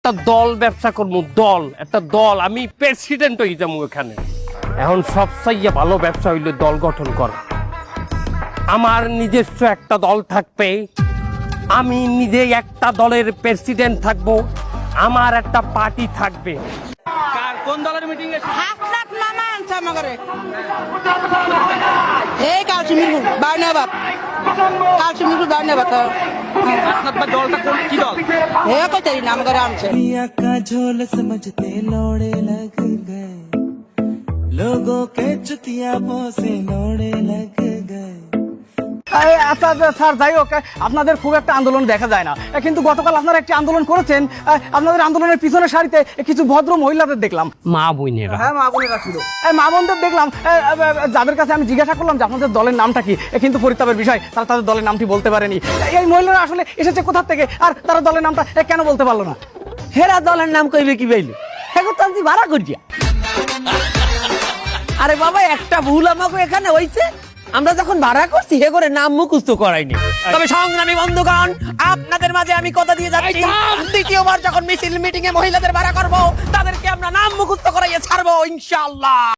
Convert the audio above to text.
একটা দল ব্যবসা করবো, দল, একটা দল। আমি প্রেসিডেন্ট হয়ে যাবো এখানে। এখন সবচেয়ে ভালো ব্যবসা হইলে দল গঠন করা। আমার নিজস্ব একটা দল থাকবে, আমি নিজে একটা দলের প্রেসিডেন্ট থাকবো, আমার একটা পার্টি থাকবে। কোন দলের মিটিং এ? আপনার মামা আনছে আমাকে এই কাশ্মীরপুর বাউনাবাদ, কাশ্মীরপুর বাউনাবাদ। আপনার দলটা কোন কি দল? হে কইতারি নাম করে আনছে। का झोल समझते लौड़े लग गए लोगों के चुतिया से लौड़े लग गए। আচ্ছা স্যার, যাই হোক, আপনাদের খুব একটা আন্দোলন দেখা যায় না, কিন্তু গতকাল আপনারা একটি আন্দোলন করেছেন। আপনাদের আন্দোলনের পিছনের সারিতে কিছু ভদ্র মহিলাদের দেখলাম। মা বোনেরা, হ্যাঁ, মা বোনেরা ছিল। মা বোনদের দেখলাম, যাদের কাছে আমি জিজ্ঞাসা করলাম যে আপনাদের দলের নামটা কি, কিন্তু পরিতাপের বিষয় তারা তাদের দলের নামটি বলতে পারেনি। এই মহিলারা আসলে এসেছে কোথা থেকে, আর তারা দলের নামটা কেন বলতে পারলো না? হেরা দলের নাম কইবে কি বাইলে, এখন তো আমি ভাড়া করিয়া। আরে বাবা, একটা ভুল আমাকে এখানে হইছে, আমরা যখন ভাড়া করছি হে করে নাম মুখস্থ করাইনি। তবে সংগ্রামী বন্ধুগণ, আপনাদের মাঝে আমি কথা দিয়ে যাচ্ছি, দ্বিতীয়বার যখন মিছিল মিটিং এ মহিলাদের ভাড়া করব, তাদেরকে আমরা নাম মুখস্থ করাইয়ে ছাড়বো ইনশাআল্লাহ।